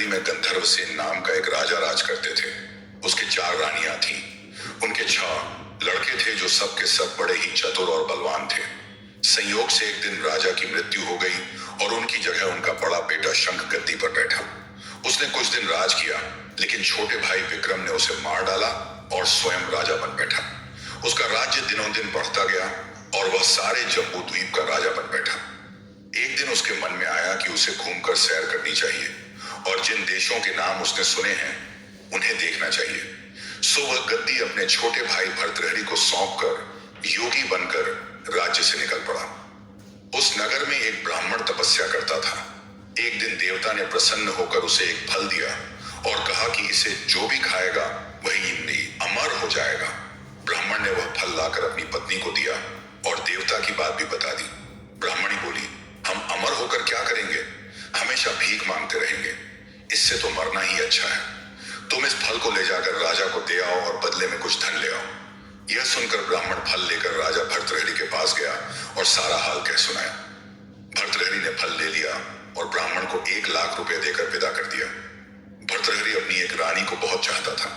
भर्तृहरि में गंधर्वसेन नाम का एक राजा राज करते थे। उसके 4 रानियां थीं। उनके 6 लड़के थे जो सब के सब बड़े ही चतुर और बलवान थे। संयोग से एक दिन राजा की मृत्यु हो गई और उनकी जगह उनका बड़ा बेटा शंख गद्दी पर बैठा। उसने कुछ दिन राज किया, लेकिन छोटे भाई विक्रम ने उसे मार डाला और स्वयं राजा बन बैठा। उसका राज्य दिनों दिन बढ़ता गया और वह सारे जम्बू द्वीप का राजा बन बैठा। एक दिन उसके मन में आया कि उसे घूमकर सैर करनी चाहिए और जिन देशों के नाम उसने सुने हैं उन्हें देखना चाहिए। सो वह गद्दी अपने छोटे भाई भर्तृहरि को सौंपकर योगी बनकर राज्य से निकल पड़ा। उस नगर में एक ब्राह्मण तपस्या करता था। एक दिन देवता ने प्रसन्न होकर उसे एक फल दिया और कहा कि इसे जो भी खाएगा वही अमर हो जाएगा। ब्राह्मण ने वह फल लाकर अपनी पत्नी को दिया और देवता की बात भी बता दी। ब्राह्मणी बोली, हम अमर होकर क्या करेंगे? हमेशा भीख मांगते रहेंगे, इससे तो मरना ही अच्छा है। तुम इस फल को ले जाकर राजा को दे आओ और बदले में कुछ धन ले आओ। यह सुनकर ब्राह्मण फल लेकर राजा भर्तृहरि के पास गया और सारा हाल कह सुनाया। भर्तृहरि ने फल ले लिया और ब्राह्मण को 1 लाख रुपए देकर विदा कर दिया। भर्तृहरि अपनी एक रानी को बहुत चाहता था।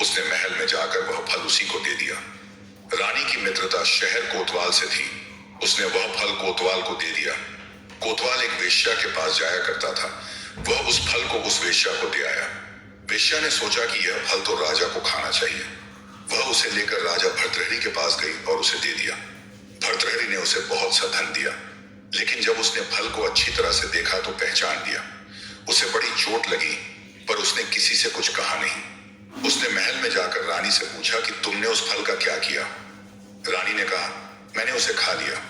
उसने महल में जाकर वह फल उसी को दे दिया। रानी की मित्रता शहर कोतवाल से थी। उसने वह फल कोतवाल को दे दिया। कोतवाल एक वेश्या के पास जाया करता था। वह उस फल को उस वेश्या को दे आया। वेश्या ने सोचा कि यह फल तो राजा को खाना चाहिए। वह उसे लेकर राजा भर्तृहरि के पास गई और उसे दे दिया। भर्तृहरि ने उसे बहुत सा धन दिया, लेकिन जब उसने फल को अच्छी तरह से देखा तो पहचान लिया। उसे बड़ी चोट लगी, पर उसने किसी से कुछ कहा नहीं। उसने महल में जाकर रानी से पूछा कि तुमने उस फल का क्या किया? रानी ने कहा, मैंने उसे खा लिया।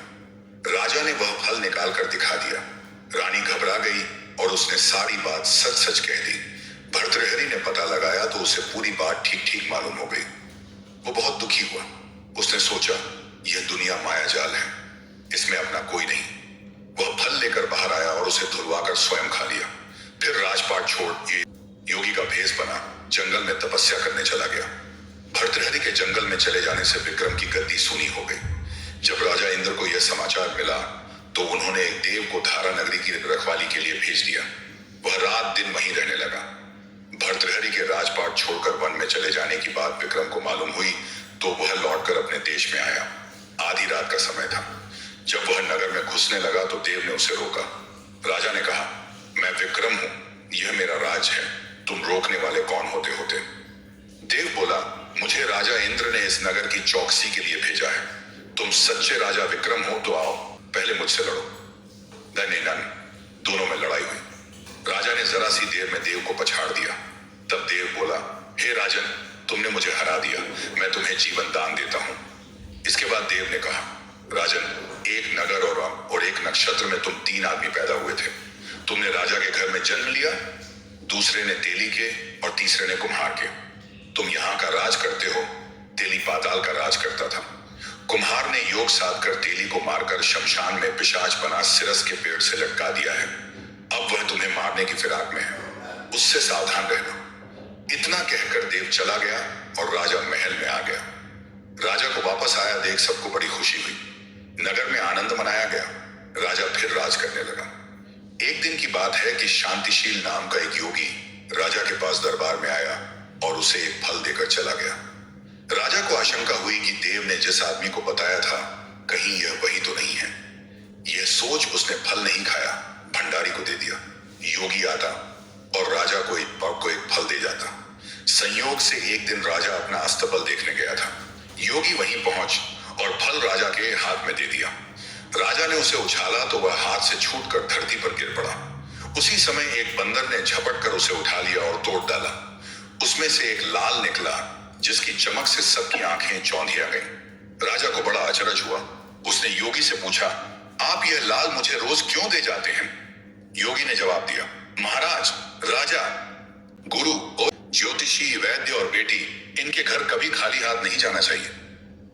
राजा ने वह फल निकाल कर दिखा दिया। रानी घबरा गई और उसने सारी बात सच सच कह दी। भर्तृहरि ने पता लगाया तो उसे पूरी बात ठीक ठीक मालूम हो गई। वो बहुत दुखी हुआ। उसने सोचा, यह दुनिया माया जाल है, इसमें अपना कोई नहीं। वह फल लेकर बाहर आया और उसे धुलवाकर स्वयं खा लिया। फिर राजपाट छोड़ योगी का भेष बना जंगल में तपस्या करने चला गया। भर्तृहरि के जंगल में चले जाने से विक्रम की गद्दी सूनी हो गई। जब राजा इंद्र को यह समाचार मिला तो उन्होंने एक देव को धारा नगरी की रखवाली के लिए भेज दिया। वह रात दिन वहीं रहने लगा। भर्तृहरि के राजपाट छोड़कर वन में चले जाने की बात विक्रम को मालूम हुई तो वह लौटकर अपने देश में आया। आधी रात का समय था। जब वह नगर में घुसने लगा तो देव ने उसे रोका। राजा ने कहा, मैं विक्रम हूं, यह मेरा राज है, तुम रोकने वाले कौन होते? देव बोला, मुझे राजा इंद्र ने इस नगर की चौकसी के लिए भेजा है। तुम सच्चे राजा विक्रम हो तो आओ, पहले मुझसे लड़ो। दोनों में लड़ाई हुई। राजा ने जरा सी देर में देव को पछाड़ दिया। तब देव बोला, हे राजन, तुमने मुझे हरा दिया, मैं तुम्हें जीवन दान देता हूं। इसके बाद देव ने कहा, राजन, एक नगर और एक नक्षत्र में तुम 3 आदमी पैदा हुए थे। तुमने राजा के घर में जन्म लिया, दूसरे ने तेली के और तीसरे ने कुम्हार के। तुम यहाँ का राज करते हो, तेली पाताल का राज करता था। कुम्हार ने योग साध कर तेली को मारकर शमशान में पिशाच बना सिरस के पेड़ से लटका दिया है। अब वह तुम्हें मारने की फिराक में है, उससे सावधान रहना। इतना कहकर देव चला गया और राजा महल में आ गया। राजा को वापस आया देख सबको बड़ी खुशी हुई। नगर में आनंद मनाया गया। राजा फिर राज करने लगा। एक दिन की बात है कि शांतिशील नाम का एक योगी राजा के पास दरबार में आया और उसे एक फल देकर चला गया। राजा को आशंका हुई कि देव ने जिस आदमी को बताया था कहीं यह वही तो नहीं है। यह सोच उसने फल नहीं खाया, भंडारी को दे दिया। योगी आता और राजा को एक फल दे जाता। संयोग से एक दिन राजा अपना अस्तबल देखने गया था। योगी वहीं पहुंच और फल राजा के हाथ में दे दिया। राजा ने उसे उछाला तो वह हाथ से छूटकर धरती पर गिर पड़ा। उसी समय एक बंदर ने झपट कर उसे उठा लिया और तोड़ डाला। उसमें से एक लाल निकला जिसकी चमक से सबकी आंखें चौंधिया गईं। राजा को बड़ा अचरज हुआ। उसने योगी से पूछा, आप यह लाल मुझे रोज क्यों दे जाते हैं? योगी ने जवाब दिया, महाराज, राजा, गुरु और ज्योतिषी, वैद्य और बेटी, इनके घर कभी खाली हाथ नहीं जाना चाहिए।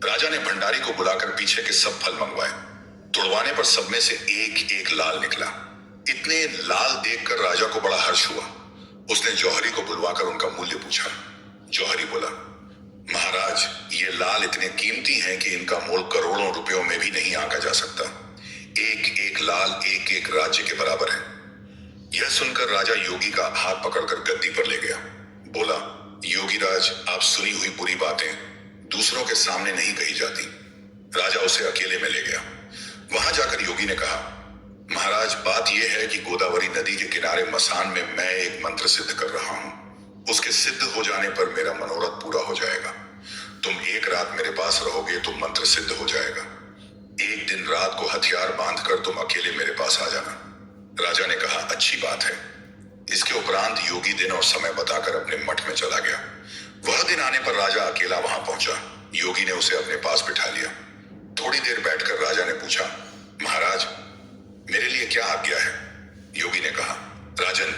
राजा ने भंडारी को बुलाकर पीछे के सब फल मंगवाए। तोड़वाने पर सब में से एक एक लाल निकला। इतने लाल देखकर राजा को बड़ा हर्ष हुआ। उसने जौहरी को बुलवाकर उनका मूल्य पूछा। जौहरी बोला, महाराज, ये लाल इतने कीमती हैं कि इनका मोल करोड़ों रुपयों में भी नहीं आंका जा सकता। एक एक लाल एक एक राज्य के बराबर है। यह सुनकर राजा योगी का हाथ पकड़कर गद्दी पर ले गया। बोला, योगीराज, आप सुनी हुई बुरी बातें दूसरों के सामने नहीं कही जाती। राजा उसे अकेले में ले गया। वहां जाकर योगी ने कहा, महाराज, बात यह है कि गोदावरी नदी के किनारे मसान में मैं एक मंत्र सिद्ध कर रहा हूं। उसके सिद्ध हो जाने पर मेरा मनोरथ पूरा हो जाएगा। तुम एक रात मेरे पास रहोगे तो मंत्र सिद्ध हो जाएगा। एक दिन रात को हथियार बांधकर तुम अकेले मेरे पास आ जाना। राजा ने कहा, अच्छी बात है। इसके उपरांत योगी दिन और समय बताकर अपने मठ में चला गया। वह दिन आने पर राजा अकेला वहां पहुंचा। योगी ने उसे अपने पास बिठा लिया। थोड़ी देर बैठकर राजा ने पूछा, महाराज, मेरे लिए क्या आज्ञा है? योगी ने कहा, राजन,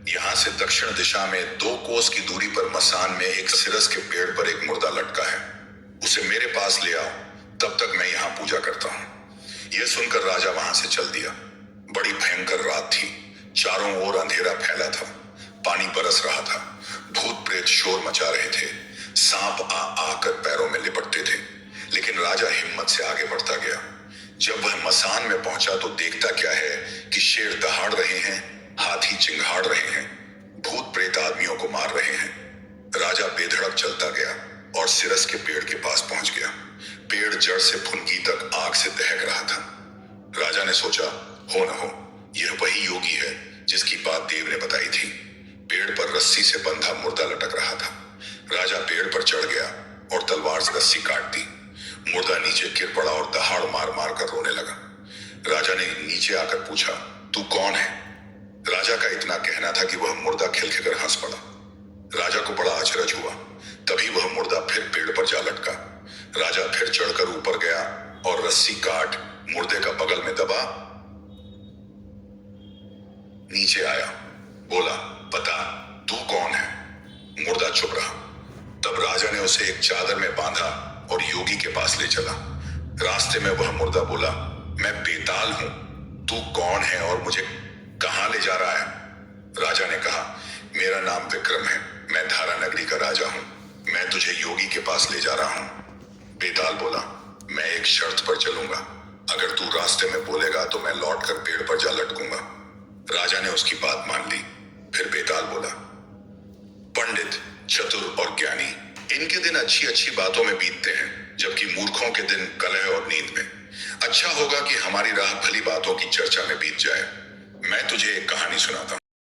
यहां से दक्षिण दिशा में 2 कोस की दूरी पर मसान में एक सिरस के पेड़ पर एक मुर्दा लटका है। उसे मेरे पास ले आओ, तब तक मैं यहाँ पूजा करता हूँ। यह सुनकर राजा वहां से चल दिया। बड़ी भयंकर रात थी। चारों ओर अंधेरा फैला था। पानी बरस रहा था। भूत प्रेत शोर मचा रहे थे। सांप आ आकर पैरों में लिपटते थे। लेकिन राजा हिम्मत से आगे बढ़ता गया। जब वह मसान में पहुंचा तो देखता क्या है कि शेर दहाड़ रहे हैं, हाथी चिंघाड़ रहे हैं, भूत प्रेत आदमियों को मार रहे हैं। राजा बेधड़क चलता गया और सिरस के पेड़ के पास पहुंच गया। पेड़ जड़ से फुनगी तक आग से दहक रहा था। राजा ने सोचा, हो न हो यह वही योगी है जिसकी बात देव ने बताई थी। पेड़ पर रस्सी से बंधा मुर्दा लटक रहा था। राजा पेड़ पर चढ़ गया और तलवार से रस्सी काट दी। मुर्दा नीचे गिर पड़ा और दहाड़ मार मार कर रोने लगा। राजा ने नीचे आकर पूछा, तू कौन है? राजा का इतना कहना था कि वह मुर्दा खिलखिलाकर हंस पड़ा। राजा को बड़ा अचरज हुआ। तभी वह मुर्दा फिर पेड़ पर जा लटका। राजा फिर चढ़कर ऊपर गया और रस्सी काट मुर्दे का बगल में दबा नीचे आया। बोला, बता, तू कौन है? मुर्दा चुप रहा। तब राजा ने उसे एक चादर में बांधा और योगी के पास ले चला। रास्ते में वह मुर्दा बोला, मैं बेताल हूं, तू कौन है और मुझे कहां ले जा रहा है? राजा ने कहा, मेरा नाम विक्रम है, मैं धारा नगरी का राजा हूं, मैं तुझे योगी के पास ले जा रहा हूं। बेताल बोला, मैं एक शर्त पर चलूंगा, अगर तू रास्ते में बोलेगा तो मैं लौटकर पेड़ पर जा लटकूंगा। राजा ने उसकी बात मान ली। फिर बेताल बोला, पंडित, चतुर और ज्ञानी, इनके दिन अच्छी अच्छी बातों में बीतते हैं, जबकि मूर्खों के दिन कलह और नींद में। अच्छा होगा कि हमारी राह भली बातों की चर्चा में बीत जाए। मैं तुझे एक कहानी सुनाता हूं।